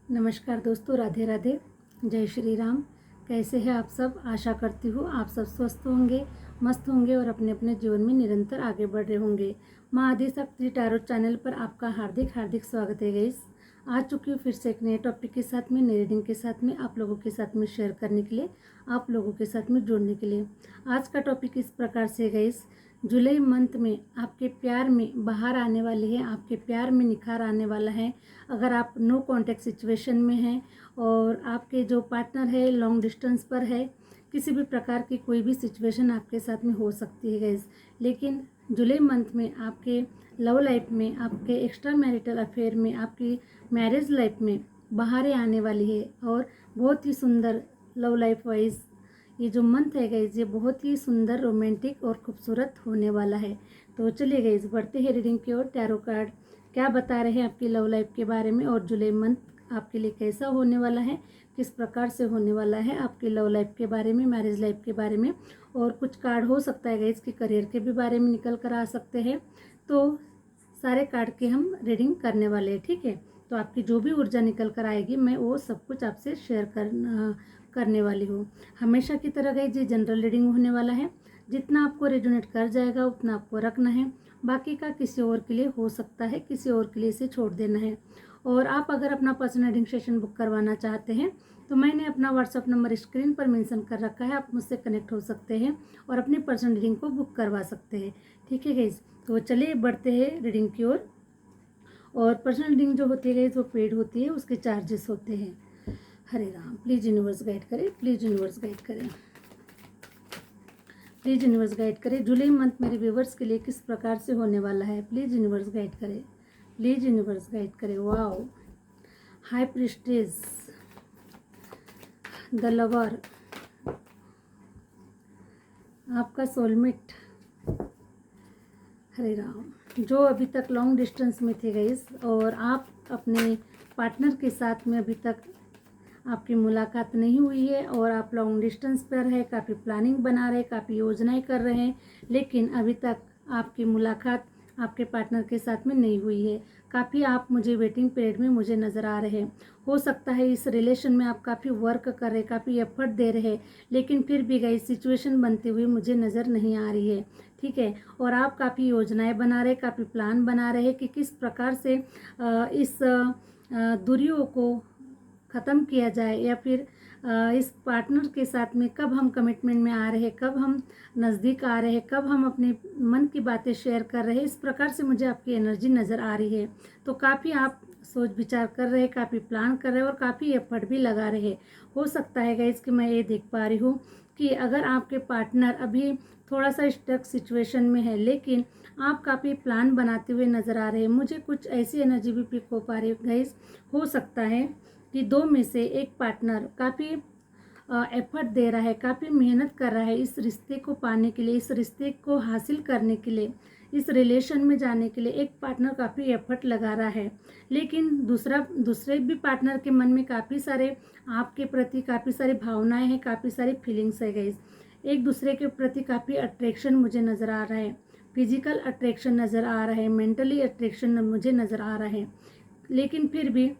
नमस्कार दोस्तों, राधे राधे, जय श्री राम। कैसे हैं आप सब? आशा करती हूँ आप सब स्वस्थ होंगे, मस्त होंगे और अपने अपने जीवन में निरंतर आगे बढ़ रहे होंगे। माँ आदिशक्ति टैरो चैनल पर आपका हार्दिक हार्दिक स्वागत है गाइस। आ चुकी हूँ फिर से एक नए टॉपिक के साथ में, नई रीडिंग के साथ में, आप लोगों के साथ में शेयर करने के लिए, आप लोगों के साथ में जुड़ने के लिए। आज का टॉपिक इस प्रकार से गाइस, जुलाई मंथ में आपके प्यार में बाहर आने वाली है, आपके प्यार में निखार आने वाला है। अगर आप नो कांटेक्ट सिचुएशन में हैं और आपके जो पार्टनर है लॉन्ग डिस्टेंस पर है, किसी भी प्रकार की कोई भी सिचुएशन आपके साथ में हो सकती है गाइस। लेकिन जुलाई मंथ में आपके लव लाइफ में, आपके एक्स्ट्रा मैरिटल अफेयर में, आपकी मैरिज लाइफ में बहारें आने वाली है और बहुत ही सुंदर लव लाइफ वाइज ये जो मंथ है गाइज, ये बहुत ही सुंदर, रोमांटिक और खूबसूरत होने वाला है। तो चलिए गाइज बढ़ते हैं रीडिंग की ओर। टैरो कार्ड क्या बता रहे हैं आपकी लव लाइफ के बारे में और जुलाई मंथ आपके लिए कैसा होने वाला है, किस प्रकार से होने वाला है, आपकी लव लाइफ के बारे में, मैरिज लाइफ के बारे में। और कुछ कार्ड हो सकता है गाइज कि करियर के भी बारे में निकल कर आ सकते हैं। तो सारे कार्ड की हम रीडिंग करने वाले हैं, ठीक है। तो आपकी जो भी ऊर्जा निकल कर आएगी मैं वो सब कुछ आपसे शेयर करने वाली हूँ। हमेशा की तरह गाइज ये जनरल रीडिंग होने वाला है। जितना आपको रेजोनेट कर जाएगा उतना आपको रखना है, बाकी का किसी और के लिए हो सकता है, किसी और के लिए इसे छोड़ देना है। और आप अगर अपना पर्सनल रीडिंग सेशन बुक करवाना चाहते हैं तो मैंने अपना व्हाट्सअप नंबर स्क्रीन पर मेंशन कर रखा है, आप मुझसे कनेक्ट हो सकते हैं और अपनी पर्सनल रीडिंग को बुक करवा सकते हैं, ठीक है गाइज। तो चलिए बढ़ते हैं रीडिंग की ओर। और पर्सनल रीडिंग जो होती है गाइज वो पेड होती है, उसके चार्जेस होते हैं। हरे राम, प्लीज़ यूनिवर्स गाइड करें, प्लीज़ यूनिवर्स गाइड करें, प्लीज़ यूनिवर्स गाइड करें। जुलाई मंथ मेरे व्यूवर्स के लिए किस प्रकार से होने वाला है, प्लीज़ यूनिवर्स गाइड करें, प्लीज़ यूनिवर्स गाइड करें। Wow, high priestess, the lover, आपका सोलमेट। हरे राम, जो अभी तक लॉन्ग डिस्टेंस में थे गाइस और आप अपने पार्टनर के साथ में अभी तक आपकी मुलाकात नहीं हुई है और आप लॉन्ग डिस्टेंस पर है, काफ़ी प्लानिंग बना रहे, काफ़ी योजनाएं कर रहे हैं, लेकिन अभी तक आपकी मुलाकात आपके पार्टनर के साथ में नहीं हुई है। काफ़ी आप मुझे वेटिंग पीरियड में मुझे नज़र आ रहे हैं। हो सकता है इस रिलेशन में आप काफ़ी वर्क कर रहे, काफ़ी एफर्ट दे रहे, लेकिन फिर भी गाइस सिचुएशन बनती हुई मुझे नज़र नहीं आ रही है, ठीक है। और आप काफ़ी योजनाएं बना रहे, काफ़ी प्लान बना रहे कि किस प्रकार से इस दूरियों को ख़त्म किया जाए, या फिर इस पार्टनर के साथ में कब हम कमिटमेंट में आ रहे हैं, कब हम नज़दीक आ रहे हैं, कब हम अपने मन की बातें शेयर कर रहे हैं। इस प्रकार से मुझे आपकी एनर्जी नज़र आ रही है। तो काफ़ी आप सोच विचार कर रहे हैं, काफ़ी प्लान कर रहे हैं और काफ़ी एफर्ट भी लगा रहे हैं। हो सकता है गाइस कि मैं ये देख पा रही हूँ कि अगर आपके पार्टनर अभी थोड़ा सा स्टक सिचुएशन में है, लेकिन आप काफ़ी प्लान बनाते हुए नज़र आ रहे हैं। मुझे कुछ ऐसी एनर्जी भी पिक हो पा रही है गाइस। हो सकता है कि दो में से एक पार्टनर काफ़ी एफर्ट दे रहा है, काफ़ी मेहनत कर रहा है इस रिश्ते को पाने के लिए, इस रिश्ते को हासिल करने के लिए, इस रिलेशन में जाने के लिए। एक पार्टनर काफ़ी एफर्ट लगा रहा है, लेकिन दूसरे भी पार्टनर के मन में काफ़ी सारे आपके प्रति काफ़ी सारी भावनाएं हैं, काफ़ी सारी फीलिंग्स है गाइस। एक दूसरे के प्रति काफ़ी अट्रैक्शन मुझे नज़र आ रहा है, फिजिकल अट्रैक्शन नज़र आ रहा है, मेंटली अट्रैक्शन मुझे नज़र आ रहा है। लेकिन फिर भी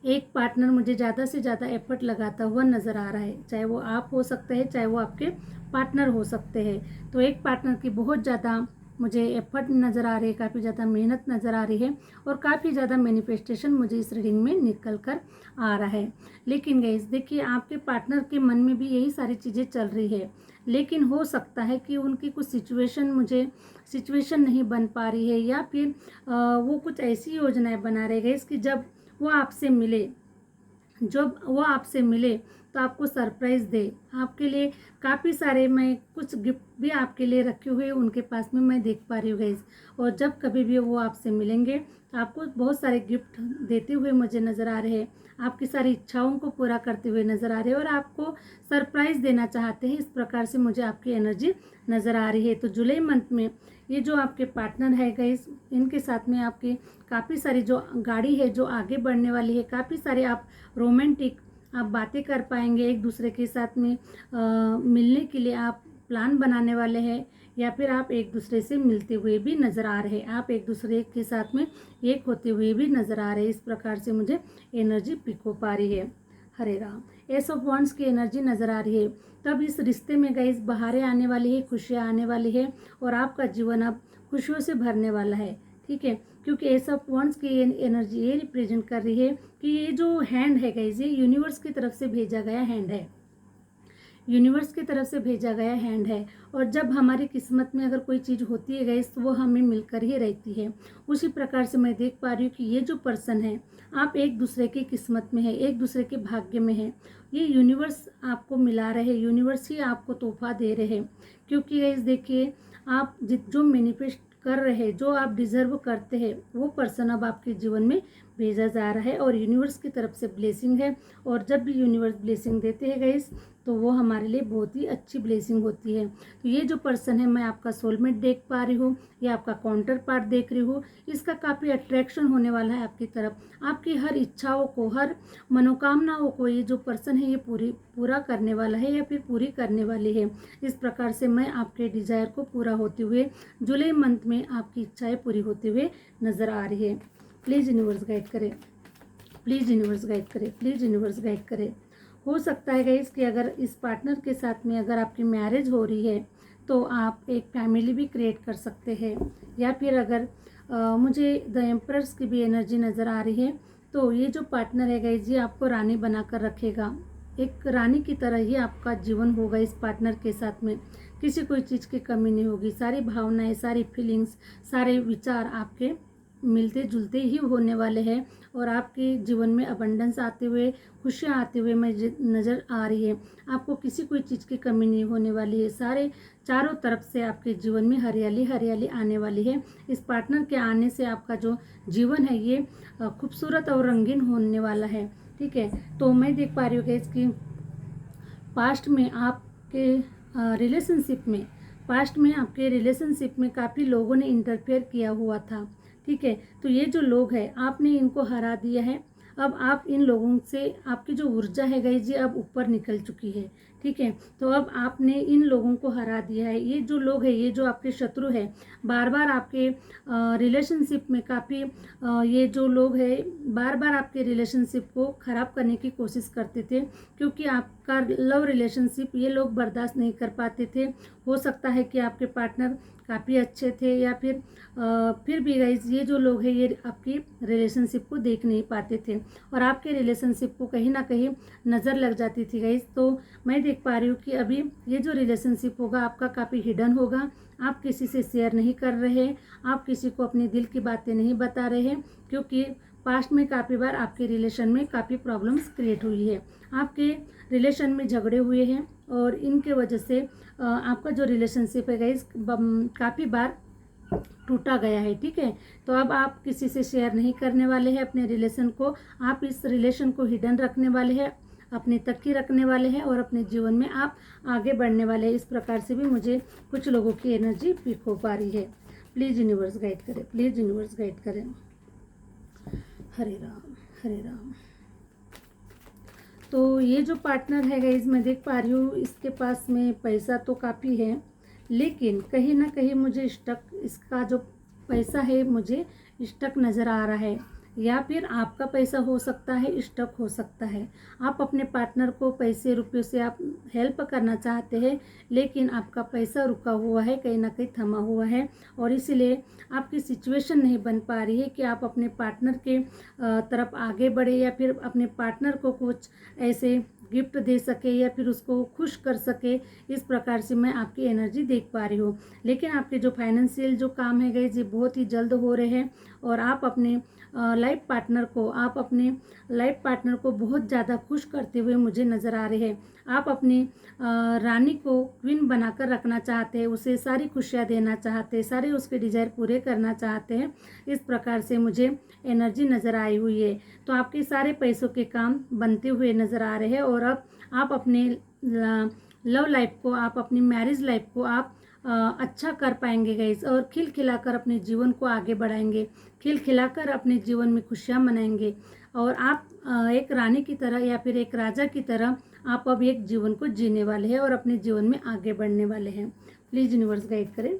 एक पार्टनर मुझे ज़्यादा से ज़्यादा एफर्ट लगाता हुआ नज़र आ रहा है, चाहे वो आप हो सकते हैं, चाहे वो आपके पार्टनर हो सकते हैं। तो एक पार्टनर की बहुत ज़्यादा मुझे एफर्ट नज़र आ रही है, काफ़ी ज़्यादा मेहनत नज़र आ रही है और काफ़ी ज़्यादा मैनिफेस्टेशन मुझे इस रीडिंग में निकल कर आ रहा है। लेकिन गाइस देखिए, आपके पार्टनर के मन में भी यही सारी चीज़ें चल रही है, लेकिन हो सकता है कि उनकी कुछ सिचुएशन नहीं बन पा रही है, या फिर वो कुछ ऐसी योजनाएं बना रहे गाइस कि जब वो आपसे मिले, जब वो आपसे मिले तो आपको सरप्राइज़ दे। आपके लिए काफ़ी सारे, मैं कुछ गिफ्ट भी आपके लिए रखे हुए उनके पास में मैं देख पा रही हूँ गाइस। और जब कभी भी वो आपसे मिलेंगे तो आपको बहुत सारे गिफ्ट देते हुए मुझे नज़र आ रहे हैं, आपकी सारी इच्छाओं को पूरा करते हुए नज़र आ रहे हैं और आपको सरप्राइज़ देना चाहते हैं। इस प्रकार से मुझे आपकी एनर्जी नज़र आ रही है। तो जुलाई मंथ में ये जो आपके पार्टनर है गाइस, इनके साथ में आपकी काफ़ी सारी जो गाड़ी है जो आगे बढ़ने वाली है, काफ़ी सारे आप रोमांटिक आप बातें कर पाएंगे, एक दूसरे के साथ में मिलने के लिए आप प्लान बनाने वाले हैं या फिर आप एक दूसरे से मिलते हुए भी नज़र आ रहे हैं, आप एक दूसरे के साथ में एक होते हुए भी नज़र आ रहे हैं। इस प्रकार से मुझे एनर्जी पिक हो पा रही है। हरे राम। एस ऑफ वॉन्ड्स की एनर्जी नज़र आ रही है। तब इस रिश्ते में गाइस बहारें आने वाली है, खुशियाँ आने वाली है और आपका जीवन अब खुशियों से भरने वाला है। ठीक है, क्योंकि एस ऑफ वॉन्ड्स की एनर्जी ये रिप्रेजेंट कर रही है कि ये जो हैंड है गाइस, ये यूनिवर्स की तरफ से भेजा गया हैंड है, यूनिवर्स की तरफ से भेजा गया हैंड है। और जब हमारी किस्मत में अगर कोई चीज़ होती है गाइस तो वो हमें मिलकर ही रहती है। उसी प्रकार से मैं देख पा रही हूँ कि ये जो पर्सन है, आप एक दूसरे की किस्मत में है, एक दूसरे के भाग्य में है। ये यूनिवर्स आपको मिला रहे, यूनिवर्स ही आपको तोहफा दे रहे हैं। क्योंकि गाइस देखिए, आप जो मैनिफेस्ट कर रहे हैं, जो आप डिजर्व करते हैं, वो पर्सन अब आपके जीवन में भेजा जा रहा है और यूनिवर्स की तरफ से ब्लेसिंग है। और जब भी यूनिवर्स ब्लेसिंग देते हैं गाइस तो वो हमारे लिए बहुत ही अच्छी ब्लेसिंग होती है। तो ये जो पर्सन है, मैं आपका सोलमेट देख पा रही हूँ या आपका काउंटर पार्ट देख रही हूँ। इसका काफ़ी अट्रैक्शन होने वाला है आपकी तरफ। आपकी हर इच्छाओं को, हर मनोकामनाओं को ये जो पर्सन है ये पूरा करने वाला है या फिर पूरी करने वाली है। इस प्रकार से मैं आपके डिज़ायर को पूरा होते हुए, जुलाई मंथ में आपकी इच्छाएँ पूरी होते हुए नज़र आ रही है। प्लीज़ यूनिवर्स गाइड करें, प्लीज़ यूनिवर्स गाइड करें, प्लीज़ यूनिवर्स गाइड करें। हो सकता है गाइस कि अगर इस पार्टनर के साथ में अगर आपकी मैरिज हो रही है तो आप एक फैमिली भी क्रिएट कर सकते हैं। या फिर अगर मुझे द एम्परर्स की भी एनर्जी नज़र आ रही है तो ये जो पार्टनर है गाइस, ये आपको रानी बनाकर रखेगा। एक रानी की तरह ही आपका जीवन होगा इस पार्टनर के साथ में। किसी कोई चीज़ की कमी नहीं होगी। सारी भावनाएं, सारी फीलिंग्स, सारे विचार आपके मिलते जुलते ही होने वाले हैं और आपके जीवन में अबंडेंस आते हुए, खुशियाँ आते हुए मैं नज़र आ रही है। आपको किसी कोई चीज़ की कमी नहीं होने वाली है। सारे चारों तरफ से आपके जीवन में हरियाली हरियाली आने वाली है। इस पार्टनर के आने से आपका जो जीवन है ये खूबसूरत और रंगीन होने वाला है। ठीक है, तो मैं देख पा रही हूँ कि इसकी पास्ट में आपके रिलेशनशिप में काफ़ी लोगों ने इंटरफेयर किया हुआ था। ठीक है, तो ये जो लोग हैं, आपने इनको हरा दिया है। अब आप इन लोगों से, आपकी जो ऊर्जा है गाइस जी अब ऊपर निकल चुकी है। ठीक है, तो अब आपने इन लोगों को हरा दिया है। ये जो लोग हैं, ये जो आपके शत्रु है, बार बार आपके रिलेशनशिप में काफ़ी ये जो लोग हैं बार बार आपके रिलेशनशिप को ख़राब करने की कोशिश करते थे। क्योंकि आपका लव रिलेशनशिप ये लोग बर्दाश्त नहीं कर पाते थे। हो सकता है कि आपके पार्टनर काफ़ी अच्छे थे या फिर भी गाइस ये जो लोग हैं ये आपकी रिलेशनशिप को देख नहीं पाते थे और आपके रिलेशनशिप को कहीं ना कहीं नज़र लग जाती थी गाइस। तो मैं देख पा रही हूँ कि अभी ये जो रिलेशनशिप होगा आपका काफ़ी हिडन होगा। आप किसी से शेयर नहीं कर रहे, आप किसी को अपने दिल की बातें नहीं बता रहे हैं। क्योंकि पास्ट में काफ़ी बार आपके रिलेशन में काफ़ी प्रॉब्लम्स क्रिएट हुई है, आपके रिलेशन में झगड़े हुए हैं और इनके वजह से आपका जो रिलेशनशिप है गाइस काफ़ी बार टूटा गया है। ठीक है, तो अब आप किसी से शेयर नहीं करने वाले हैं अपने रिलेशन को। आप इस रिलेशन को हिडन रखने वाले हैं, अपने तक ही रखने वाले हैं और अपने जीवन में आप आगे बढ़ने वाले हैं। इस प्रकार से भी मुझे कुछ लोगों की एनर्जी पिक हो पा रही है। प्लीज़ यूनिवर्स गाइड करें, प्लीज़ यूनिवर्स गाइड करें। हरे राम, हरे राम। तो ये जो पार्टनर है गाइस, मैं देख पा रही हूँ इसके पास में पैसा तो काफ़ी है, लेकिन कहीं ना कहीं मुझे स्टक, इसका जो पैसा है मुझे स्टक नज़र आ रहा है। या फिर आपका पैसा हो सकता है स्टक हो सकता है। आप अपने पार्टनर को पैसे रुपयों से आप हेल्प करना चाहते हैं, लेकिन आपका पैसा रुका हुआ है, कहीं ना कहीं थमा हुआ है और इसीलिए आपकी सिचुएशन नहीं बन पा रही है कि आप अपने पार्टनर के तरफ आगे बढ़े या फिर अपने पार्टनर को कुछ ऐसे गिफ्ट दे सके या फिर उसको खुश कर सके। इस प्रकार से मैं आपकी एनर्जी देख पा रही हूँ। लेकिन आपके जो फाइनेंशियल जो काम है गाइस, ये बहुत ही जल्द हो रहे हैं और आप अपने लाइफ पार्टनर को बहुत ज़्यादा खुश करते हुए मुझे नज़र आ रहे हैं। आप अपनी रानी को क्वीन बनाकर रखना चाहते हैं, उसे सारी खुशियाँ देना चाहते हैं, सारे उसके डिज़ायर पूरे करना चाहते हैं। इस प्रकार से मुझे एनर्जी नज़र आई हुई है। तो आपके सारे पैसों के काम बनते हुए नज़र आ रहे हैं और अब आप अपने लव लाइफ को, आप अपनी मैरिज लाइफ को आप अच्छा कर पाएंगे गाइस, और खिलखिलाकर अपने जीवन को आगे बढ़ाएंगे, खिलखिलाकर अपने जीवन में खुशियाँ मनाएंगे। और आप एक रानी की तरह या फिर एक राजा की तरह आप अब एक जीवन को जीने वाले हैं और अपने जीवन में आगे बढ़ने वाले हैं। प्लीज़ यूनिवर्स गाइड करें,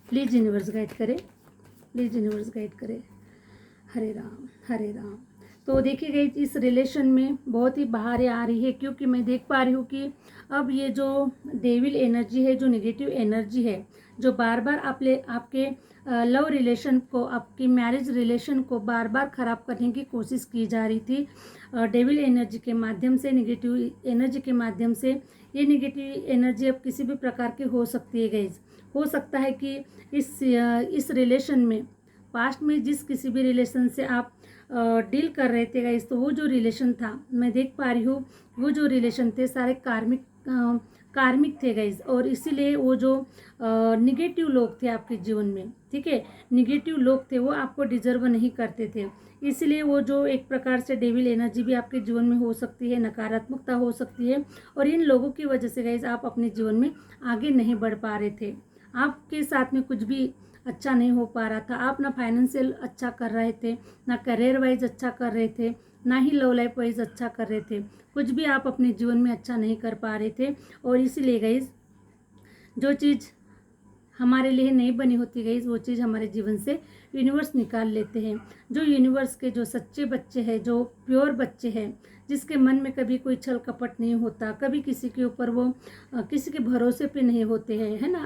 प्लीज़ यूनिवर्स गाइड करें, प्लीज़ यूनिवर्स गाइड करें। हरे राम हरे राम। तो देखिए गाइस, इस रिलेशन में बहुत ही बहारें आ रही है, क्योंकि मैं देख पा रही हूँ कि अब ये जो डेविल एनर्जी है, जो नेगेटिव एनर्जी है, जो बार बार आपके लव रिलेशन को, आपकी मैरिज रिलेशन को बार बार ख़राब करने की कोशिश की जा रही थी डेविल एनर्जी के माध्यम से, नेगेटिव एनर्जी के माध्यम से। ये नेगेटिव एनर्जी अब किसी भी प्रकार की हो सकती है गाइस। हो सकता है कि इस रिलेशन में, पास्ट में जिस किसी भी रिलेशन से आप डील कर रहे थे गाइस, तो वो जो रिलेशन था, मैं देख पा रही हूँ वो जो रिलेशन थे सारे कार्मिक थे गाइस, और इसीलिए वो जो निगेटिव लोग थे आपके जीवन में, ठीक है, निगेटिव लोग थे, वो आपको डिजर्व नहीं करते थे। इसलिए वो जो एक प्रकार से डेविल एनर्जी भी आपके जीवन में हो सकती है, नकारात्मकता हो सकती है, और इन लोगों की वजह से गाइस आप अपने जीवन में आगे नहीं बढ़ पा रहे थे। आपके साथ में कुछ भी अच्छा नहीं हो पा रहा था। आप ना फाइनेंशियल अच्छा कर रहे थे, ना करियर वाइज अच्छा कर रहे थे, ना ही लव लाइफ वाइज अच्छा कर रहे थे। कुछ भी आप अपने जीवन में अच्छा नहीं कर पा रहे थे, और इसीलिए गाइस जो चीज़ हमारे लिए नहीं बनी होती गाइस, वो चीज़ हमारे जीवन से यूनिवर्स निकाल लेते हैं। जो यूनिवर्स के जो सच्चे बच्चे हैं, जो प्योर बच्चे हैं, जिसके मन में कभी कोई छल कपट नहीं होता, कभी किसी के ऊपर वो किसी के भरोसे पे नहीं होते हैं, है ना,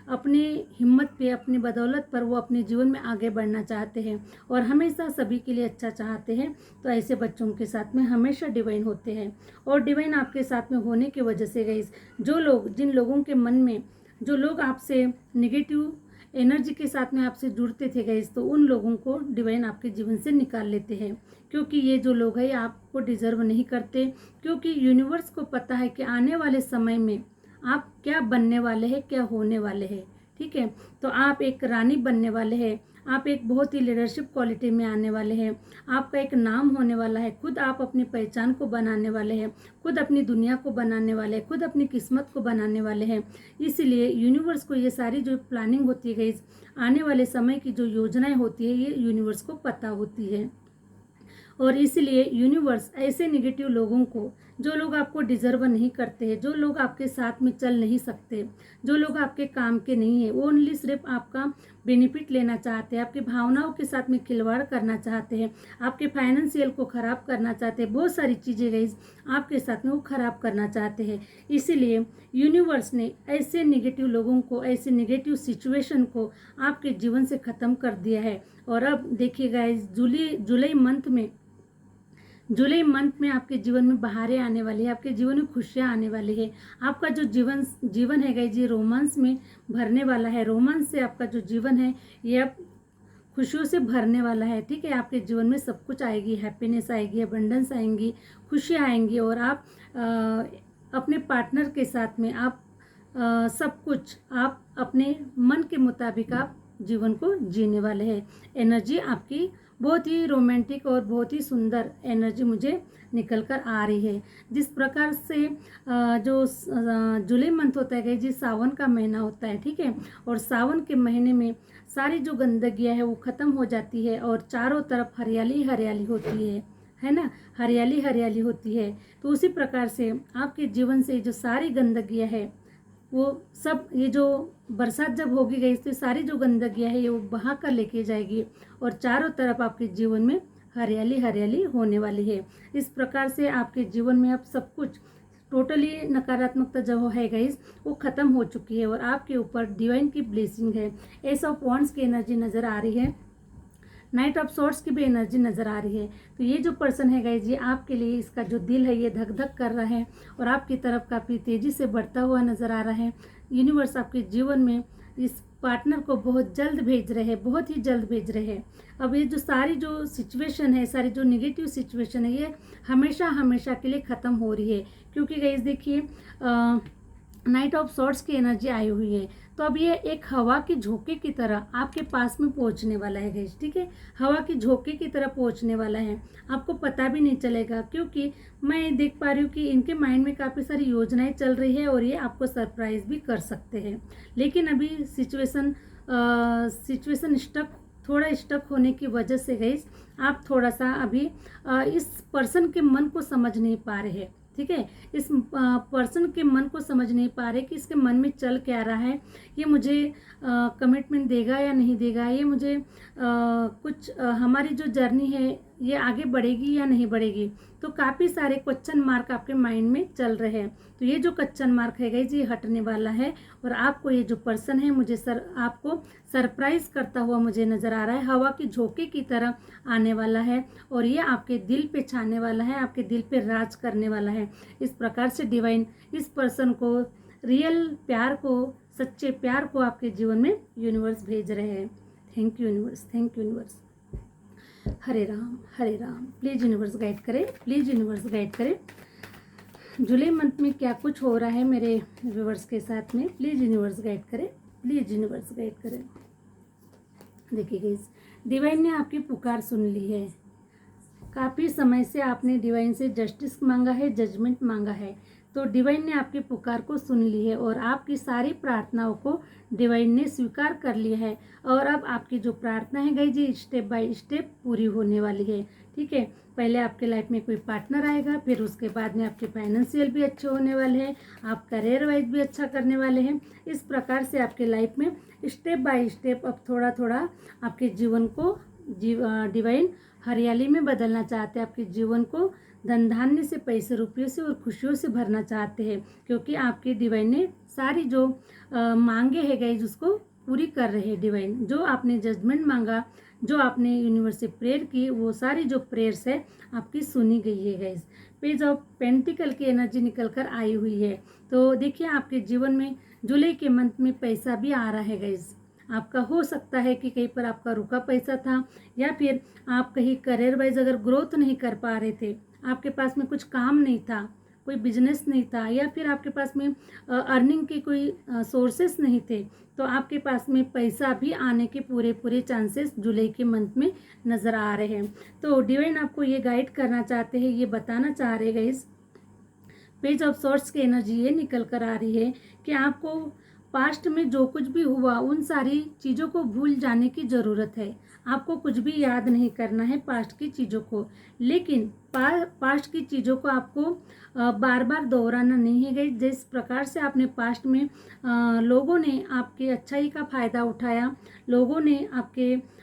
अपने हिम्मत पे, अपनी बदौलत पर वो अपने जीवन में आगे बढ़ना चाहते हैं और हमेशा सभी के लिए अच्छा चाहते हैं। तो ऐसे बच्चों के साथ में हमेशा डिवाइन होते हैं, और डिवाइन आपके साथ में होने की वजह से गाइस, जिन लोगों के मन में, जो लोग आपसे नेगेटिव एनर्जी के साथ में आपसे जुड़ते थे गाइस, तो उन लोगों को डिवाइन आपके जीवन से निकाल लेते हैं, क्योंकि ये जो लोग हैं आपको डिजर्व नहीं करते। क्योंकि यूनिवर्स को पता है कि आने वाले समय में आप क्या बनने वाले हैं, क्या होने वाले हैं, ठीक है। तो आप एक रानी बनने वाले हैं, आप एक बहुत ही लीडरशिप क्वालिटी में आने वाले हैं, आपका एक नाम होने वाला है, खुद आप अपनी पहचान को बनाने वाले हैं, खुद अपनी दुनिया को बनाने वाले हैं, खुद अपनी किस्मत को बनाने वाले हैं। इसीलिए यूनिवर्स को ये सारी जो प्लानिंग होती है, आने वाले समय की जो योजनाएं होती है, ये यूनिवर्स को पता होती है। और इसलिए यूनिवर्स ऐसे नेगेटिव लोगों को, जो लोग आपको डिजर्व नहीं करते हैं, जो लोग आपके साथ में चल नहीं सकते, जो लोग आपके काम के नहीं है, वो ओनली सिर्फ आपका बेनिफिट लेना चाहते हैं, आपकी भावनाओं के साथ में खिलवाड़ करना चाहते हैं, आपके फाइनेंशियल को ख़राब करना चाहते हैं, बहुत सारी चीज़ें गाइस आपके साथ में वो ख़राब करना चाहते हैं। इसीलिए यूनिवर्स ने ऐसे नेगेटिव लोगों को, ऐसे नेगेटिव सिचुएशन को आपके जीवन से ख़त्म कर दिया है। और अब देखिए गाइस, जुलाई मंथ में आपके जीवन में बहारें आने वाली है, आपके जीवन में खुशियाँ आने वाली है। आपका जो जीवन है गाइस, ये रोमांस में भरने वाला है। रोमांस से आपका जो जीवन है ये अब खुशियों से भरने वाला है, ठीक है। आपके जीवन में सब कुछ आएगी, हैप्पीनेस आएगी, अबंडेंस आएंगी, खुशियाँ आएंगी, और आप अपने पार्टनर के साथ में आप सब कुछ आप अपने मन के मुताबिक आप जीवन को जीने वाले हैं। एनर्जी आपकी बहुत ही रोमांटिक और बहुत ही सुंदर एनर्जी मुझे निकल कर आ रही है। जिस प्रकार से जो जुलाई मंथ होता है जी, सावन का महीना होता है, ठीक है, और सावन के महीने में सारी जो गंदगियाँ है वो ख़त्म हो जाती है और चारों तरफ हरियाली हरियाली होती है ना, हरियाली हरियाली होती है। तो उसी प्रकार से आपके जीवन से जो सारी गंदगियाँ है वो सब, ये जो बरसात जब होगी गई, तो सारी जो गंदगियाँ है ये वो बहा कर लेके जाएगी और चारों तरफ आपके जीवन में हरियाली हरियाली होने वाली है। इस प्रकार से आपके जीवन में अब सब कुछ टोटली नकारात्मकता जो है गाइस वो ख़त्म हो चुकी है और आपके ऊपर डिवाइन की ब्लेसिंग है। एस ऑफ वॉन्ड्स की एनर्जी नज़र आ रही है, नाइट ऑफ सॉर्ड्स की भी एनर्जी नज़र आ रही है। तो ये जो पर्सन है गाइस, ये आपके लिए, इसका जो दिल है ये धक धक कर रहा है और आपकी तरफ काफ़ी तेज़ी से बढ़ता हुआ नज़र आ रहा है। यूनिवर्स आपके जीवन में इस पार्टनर को बहुत जल्द भेज रहे हैं, बहुत ही जल्द भेज रहे हैं। अब ये जो सारी जो सिचुएशन है, सारी जो नेगेटिव सिचुएशन है, ये हमेशा हमेशा के लिए ख़त्म हो रही है। क्योंकि गाइस देखिए, नाइट ऑफ सॉर्ड्स की एनर्जी आई हुई है, तो अब ये एक हवा के झोंके की तरह आपके पास में पहुंचने वाला है गाइस, ठीक है। हवा के झोंके की तरह पहुंचने वाला है, आपको पता भी नहीं चलेगा, क्योंकि मैं देख पा रही हूँ कि इनके माइंड में काफ़ी सारी योजनाएं चल रही है और ये आपको सरप्राइज भी कर सकते हैं। लेकिन अभी सिचुएशन थोड़ा स्टक होने की वजह से गाइस आप थोड़ा सा अभी इस पर्सन के मन को समझ नहीं पा रहे हैं, ठीक है। इस पर्सन के मन को समझ नहीं पा रहे कि इसके मन में चल क्या रहा है, ये मुझे कमिटमेंट देगा या नहीं देगा, ये मुझे हमारी जो जर्नी है ये आगे बढ़ेगी या नहीं बढ़ेगी। तो काफ़ी सारे क्वेश्चन मार्क आपके माइंड में चल रहे हैं। तो ये जो क्वेश्चन मार्क है गाइस ये हटने वाला है और आपको ये जो पर्सन है आपको सरप्राइज करता हुआ मुझे नज़र आ रहा है, हवा के झोंके की तरह आने वाला है और ये आपके दिल पे छाने वाला है, आपके दिल पे राज करने वाला है। इस प्रकार से डिवाइन इस पर्सन को, रियल प्यार को, सच्चे प्यार को आपके जीवन में यूनिवर्स भेज रहे हैं। Thank you universe, thank you universe. Hare Ram Hare Ram. Please universe guide करें, प्लीज़ यूनिवर्स गाइड करें। जुलाई मंथ में क्या कुछ हो रहा है मेरे व्यूवर्स के साथ में, प्लीज़ यूनिवर्स गाइड करें, प्लीज़ यूनिवर्स गाइड करें। देखिए गाइस, डिवाइन ने आपकी पुकार सुन ली है। काफ़ी समय से आपने डिवाइन से जस्टिस मांगा है, जजमेंट मांगा है, तो डिवाइन ने आपकी पुकार को सुन ली है और आपकी सारी प्रार्थनाओं को डिवाइन ने स्वीकार कर लिया है। और अब आपकी जो प्रार्थना है गाइस जी स्टेप बाय स्टेप पूरी होने वाली है, ठीक है। पहले आपके लाइफ में कोई पार्टनर आएगा, फिर उसके बाद में आपके फाइनेंशियल भी अच्छे होने वाले हैं, आप करियर वाइज भी अच्छा करने वाले हैं। इस प्रकार से आपके लाइफ में स्टेप बाय स्टेप अब थोड़ा थोड़ा आपके जीवन को डिवाइन हरियाली में बदलना चाहते हैं। आपके जीवन को धन धान्य से, पैसे रुपये से और खुशियों से भरना चाहते हैं, क्योंकि आपके डिवाइन ने सारी जो मांगे है गाइस उसको पूरी कर रहे हैं। डिवाइन जो आपने जजमेंट मांगा, जो आपने यूनिवर्स से प्रेयर की, वो सारी जो प्रेयर्स है आपकी सुनी गई है गाइस। पेज ऑफ पेंटिकल की एनर्जी निकल कर आई हुई है। तो देखिए आपके जीवन में जुलाई के मंथ में पैसा भी आ रहा है गाइस। आपका हो सकता है कि कहीं पर आपका रुका पैसा था, या फिर आप कहीं करियर वाइज अगर ग्रोथ नहीं कर पा रहे थे, आपके पास में कुछ काम नहीं था, कोई बिजनेस नहीं था, या फिर आपके पास में अर्निंग के कोई सोर्सेस नहीं थे, तो आपके पास में पैसा भी आने के पूरे चांसेस जुलाई के मंथ में नज़र आ रहे हैं। तो डिवाइन आपको ये गाइड करना चाहते हैं, ये बताना चाह रहे हैं इस पेज ऑफ सॉर्ट्स की एनर्जी ये निकल कर आ रही है कि आपको पास्ट में जो कुछ भी हुआ उन सारी चीज़ों को भूल जाने की ज़रूरत है। आपको कुछ भी याद नहीं करना है पास्ट की चीज़ों को, लेकिन पास्ट की चीज़ों को आपको बार बार दोहराना नहीं है गई। जिस प्रकार से आपने पास्ट में लोगों ने आपके अच्छाई का फ़ायदा उठाया, लोगों ने आपके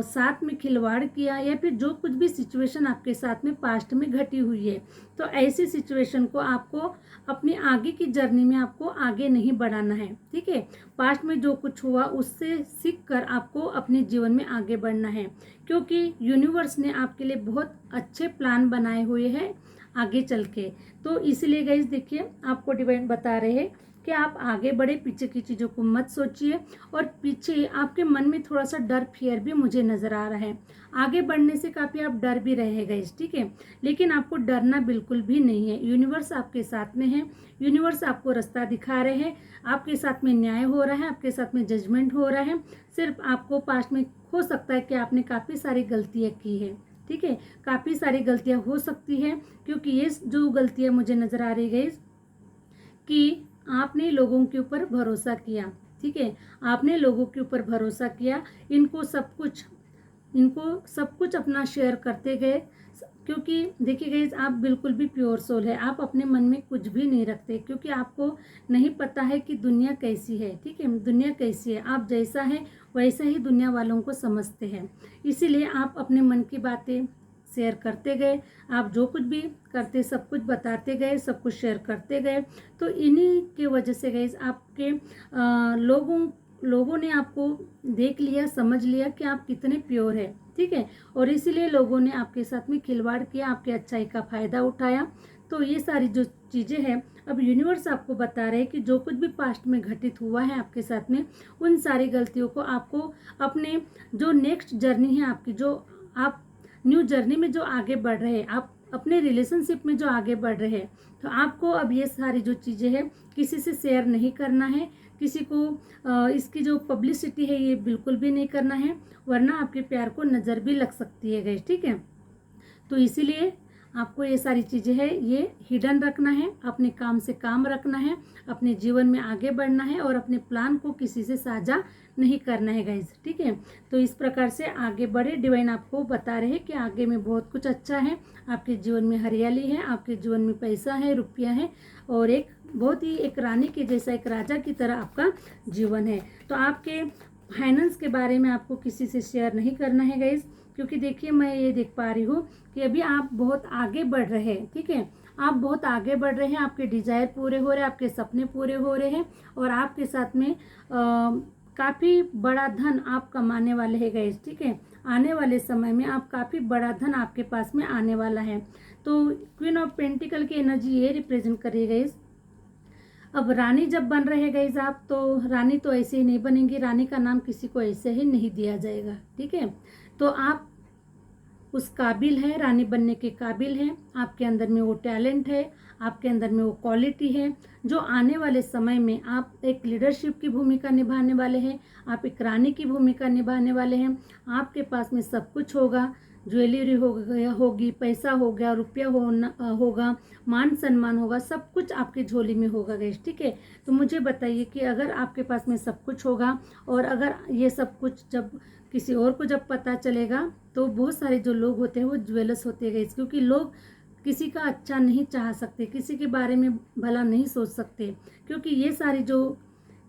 साथ में खिलवाड़ किया, या फिर जो कुछ भी सिचुएशन आपके साथ में पास्ट में घटी हुई है, तो ऐसी सिचुएशन को आपको अपनी आगे की जर्नी में आपको आगे नहीं बढ़ाना है, ठीक है। पास्ट में जो कुछ हुआ उससे सीख कर आपको अपने जीवन में आगे बढ़ना है, क्योंकि यूनिवर्स ने आपके लिए बहुत अच्छे प्लान बनाए हुए हैं आगे चल के। तो इसलिए गाइस देखिए आपको डिवाइन बता रहे हैं कि आप आगे बढ़े, पीछे की चीज़ों को मत सोचिए। और पीछे आपके मन में थोड़ा सा डर, फियर भी मुझे नज़र आ रहा है। आगे बढ़ने से काफ़ी आप डर भी रहेगा इस, ठीक है, लेकिन आपको डरना बिल्कुल भी नहीं है। यूनिवर्स आपके साथ में है, यूनिवर्स आपको रास्ता दिखा रहे हैं, आपके साथ में न्याय हो रहा है, आपके साथ में जजमेंट हो रहा है। सिर्फ आपको पास्ट में हो सकता है कि आपने काफ़ी सारी गलतियाँ की है, ठीक है, काफ़ी सारी गलतियाँ हो सकती हैं, क्योंकि ये जो गलतियाँ मुझे नज़र आ रही है कि आपने लोगों के ऊपर भरोसा किया, ठीक है, आपने लोगों के ऊपर भरोसा किया, इनको सब कुछ अपना शेयर करते गए, क्योंकि देखिए गाइस आप बिल्कुल भी प्योर सोल है, आप अपने मन में कुछ भी नहीं रखते, क्योंकि आपको नहीं पता है कि दुनिया कैसी है, ठीक है, दुनिया कैसी है, आप जैसा है वैसा ही दुनिया वालों को समझते हैं। इसीलिए आप अपने मन की बातें शेयर करते गए, आप जो कुछ भी करते सब कुछ बताते गए, सब कुछ शेयर करते गए। तो इन्हीं के वजह से गाइस आपके लोगों ने आपको देख लिया, समझ लिया कि आप कितने प्योर है, ठीक है, और इसीलिए लोगों ने आपके साथ में खिलवाड़ किया, आपकी अच्छाई का फ़ायदा उठाया। तो ये सारी जो चीज़ें हैं अब यूनिवर्स आपको बता रहे हैं कि जो कुछ भी पास्ट में घटित हुआ है आपके साथ में, उन सारी गलतियों को आपको अपने जो नेक्स्ट जर्नी है आपकी, जो आप न्यू जर्नी में जो आगे बढ़ रहे हैं, आप अपने रिलेशनशिप में जो आगे बढ़ रहे हैं, तो आपको अब ये सारी जो चीज़ें हैं किसी से शेयर नहीं करना है, किसी को इसकी जो पब्लिसिटी है ये बिल्कुल भी नहीं करना है, वरना आपके प्यार को नज़र भी लग सकती है गाइस, ठीक है। तो इसीलिए आपको ये सारी चीज़ें है ये हिडन रखना है, अपने काम से काम रखना है, अपने जीवन में आगे बढ़ना है और अपने प्लान को किसी से साझा नहीं करना है गाइज, ठीक है। तो इस प्रकार से आगे बढ़े। डिवाइन आपको बता रहे हैं कि आगे में बहुत कुछ अच्छा है, आपके जीवन में हरियाली है, आपके जीवन में पैसा है, रुपया है और एक बहुत ही एक रानी के जैसा, एक राजा की तरह आपका जीवन है। तो आपके फाइनेंस के बारे में आपको किसी से शेयर नहीं करना है गाइज, क्योंकि देखिए मैं ये देख पा रही हूँ कि अभी आप बहुत आगे बढ़ रहे हैं, ठीक है। आप बहुत आगे बढ़ रहे हैं, आपके डिजायर पूरे हो रहे हैं, आपके सपने पूरे हो रहे हैं और आपके साथ में काफ़ी बड़ा धन आप कमाने वाले हैं गाइस, ठीक है। आने वाले समय में आप काफ़ी बड़ा धन आपके पास में आने वाला है। तो क्वीन ऑफ पेंटिकल की एनर्जी ये रिप्रेजेंट करिए गाइस। अब रानी जब बन रहे गाइस आप, तो रानी तो ऐसे ही नहीं बनेंगी, रानी का नाम किसी को ऐसे ही नहीं दिया जाएगा, ठीक है। तो आप उस काबिल है, रानी बनने के काबिल है, आपके अंदर में वो टैलेंट है, आपके अंदर में वो क्वालिटी है जो आने वाले समय में आप एक लीडरशिप की भूमिका निभाने वाले हैं, आप एक रानी की भूमिका निभाने वाले हैं। आपके पास में सब कुछ होगा, ज्वेलरी होगी, पैसा हो गया, रुपया होगा, मान सम्मान होगा, सब कुछ आपकी झोली में होगा गाइस, ठीक है। तो मुझे बताइए कि अगर आपके पास में सब कुछ होगा और अगर ये सब कुछ जब किसी और को जब पता चलेगा, तो बहुत सारे जो लोग होते हैं वो ज्वेलस होते हैं गाइस, क्योंकि लोग किसी का अच्छा नहीं चाह सकते, किसी के बारे में भला नहीं सोच सकते, क्योंकि ये सारी जो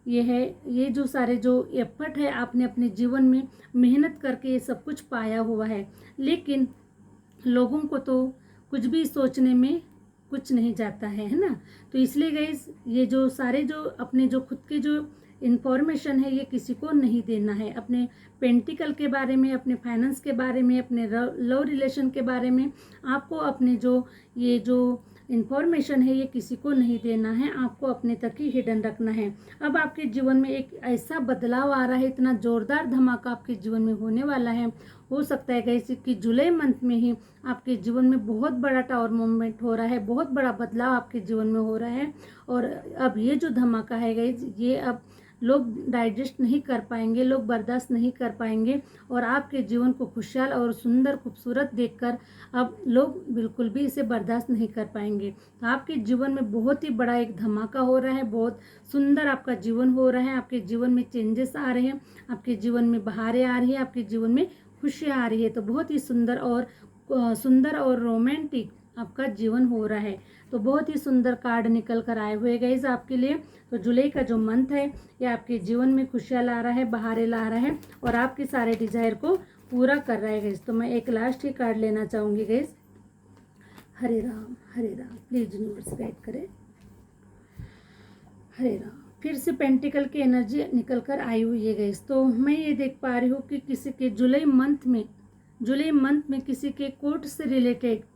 ये जो सारे जो एफर्ट है आपने अपने जीवन में मेहनत करके ये सब कुछ पाया हुआ है। लेकिन लोगों को तो कुछ भी सोचने में कुछ नहीं जाता है ना। तो इसलिए गाइस ये जो सारे जो अपने जो खुद के जो इन्फॉर्मेशन है ये किसी को नहीं देना है, अपने पेंटिकल के बारे में, अपने फाइनेंस के बारे में, अपने लव रिलेशन के बारे में आपको अपने जो ये जो इन्फॉर्मेशन है ये किसी को नहीं देना है, आपको अपने तक ही हिडन रखना है। अब आपके जीवन में एक ऐसा बदलाव आ रहा है, इतना जोरदार धमाका आपके जीवन में होने वाला है। हो सकता है गाइस कि जुलाई मंथ में ही आपके जीवन में बहुत बड़ा टावर मूवमेंट हो रहा है, बहुत बड़ा बदलाव आपके जीवन में हो रहा है। और अब ये जो धमाका है गाइस ये अब लोग डाइजेस्ट नहीं कर पाएंगे, लोग बर्दाश्त नहीं कर पाएंगे और आपके जीवन को खुशहाल और सुंदर खूबसूरत देखकर अब लोग बिल्कुल भी इसे बर्दाश्त नहीं कर पाएंगे। तो आपके जीवन में बहुत ही बड़ा एक धमाका हो रहा है, बहुत सुंदर आपका जीवन हो रहा है, आपके जीवन में चेंजेस आ रहे हैं, आपके जीवन में बहारें आ रही है, आपके जीवन में खुशियाँ आ रही है। तो बहुत ही सुंदर और रोमांटिक आपका जीवन हो रहा है। तो बहुत ही सुंदर कार्ड निकल कर आए हुए गाइस आपके लिए। तो जुलाई का जो मंथ है ये आपके जीवन में खुशियाँ ला रहा है, बहारें ला रहा है और आपके सारे डिजायर को पूरा कर रहा है गाइस। तो मैं एक लास्ट ही कार्ड लेना चाहूँगी guys. Hare Ram please universe guide करें। हरे राम। फिर से पेंटिकल की एनर्जी निकल कर आई हुई है गाइस। तो मैं ये देख पा रही हूँ कि किसी के जुलाई मंथ में किसी के कोर्ट से रिलेटेड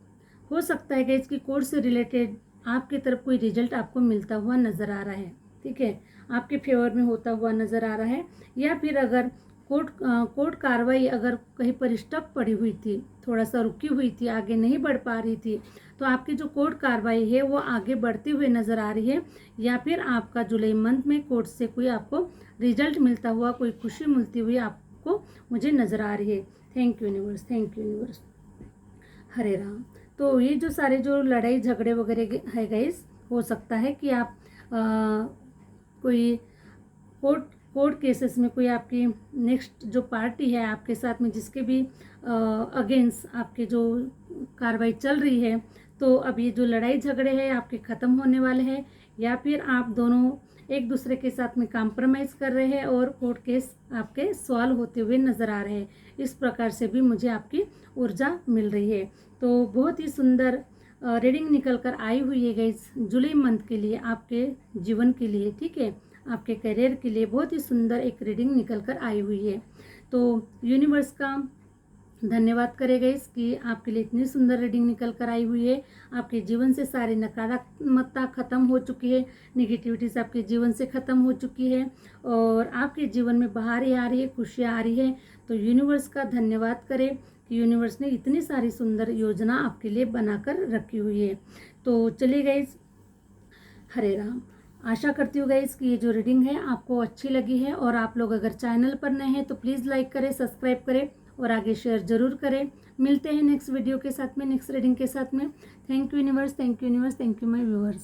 हो सकता है गाइस कि कोर्ट से रिलेटेड आपकी तरफ कोई रिजल्ट आपको मिलता हुआ नज़र आ रहा है, ठीक है, आपके फेवर में होता हुआ नज़र आ रहा है। या फिर अगर कोर्ट कार्रवाई अगर कहीं पर स्टक पड़ी हुई थी, थोड़ा सा रुकी हुई थी, आगे नहीं बढ़ पा रही थी, तो आपकी जो कोर्ट कार्रवाई है वो आगे बढ़ते हुए नज़र आ रही है। या फिर आपका जुलाई मंथ में कोर्ट से कोई आपको रिजल्ट मिलता हुआ, कोई खुशी मिलती हुई आपको मुझे नज़र आ रही है। Thank you universe. Hare Ram. तो ये जो सारे जो लड़ाई झगड़े वगैरह है गाइस, हो सकता है कि आप कोई कोर्ट केसेस में कोई आपकी नेक्स्ट जो पार्टी है आपके साथ में जिसके भी अगेंस्ट आपके जो कार्रवाई चल रही है, तो अब ये जो लड़ाई झगड़े हैं आपके ख़त्म होने वाले हैं। या फिर आप दोनों एक दूसरे के साथ में कॉम्प्रोमाइज़ कर रहे हैं और कोर्ट केस आपके सॉल्व होते हुए नज़र आ रहे हैं। इस प्रकार से भी मुझे आपकी ऊर्जा मिल रही है। तो बहुत ही सुंदर रीडिंग निकल कर आई हुई है गाइस जुलाई मंथ के लिए, आपके जीवन के लिए, ठीक है, आपके करियर के लिए बहुत ही सुंदर एक रीडिंग निकल कर आई हुई है। तो यूनिवर्स का धन्यवाद करेगा इसकी आपके लिए इतनी सुंदर रीडिंग निकल कर आई हुई है। आपके जीवन से सारी नकारात्मकता खत्म हो चुकी है, निगेटिविटीज आपके जीवन से खत्म हो चुकी है और आपके जीवन में बहारें आ रही है, खुशियाँ आ रही है। तो यूनिवर्स का धन्यवाद करें कि यूनिवर्स ने इतनी सारी सुंदर योजना आपके लिए बनाकर रखी हुई है। तो चलिए गाइस, हरे राम। आशा करती हूँ गाइस कि ये जो रीडिंग है आपको अच्छी लगी है, और आप लोग अगर चैनल पर नए हैं तो प्लीज़ लाइक करें, सब्सक्राइब करें और आगे शेयर ज़रूर करें। मिलते हैं नेक्स्ट वीडियो के साथ में, नेक्स्ट रीडिंग के साथ में। Thank you universe, thank you universe, thank you my viewers.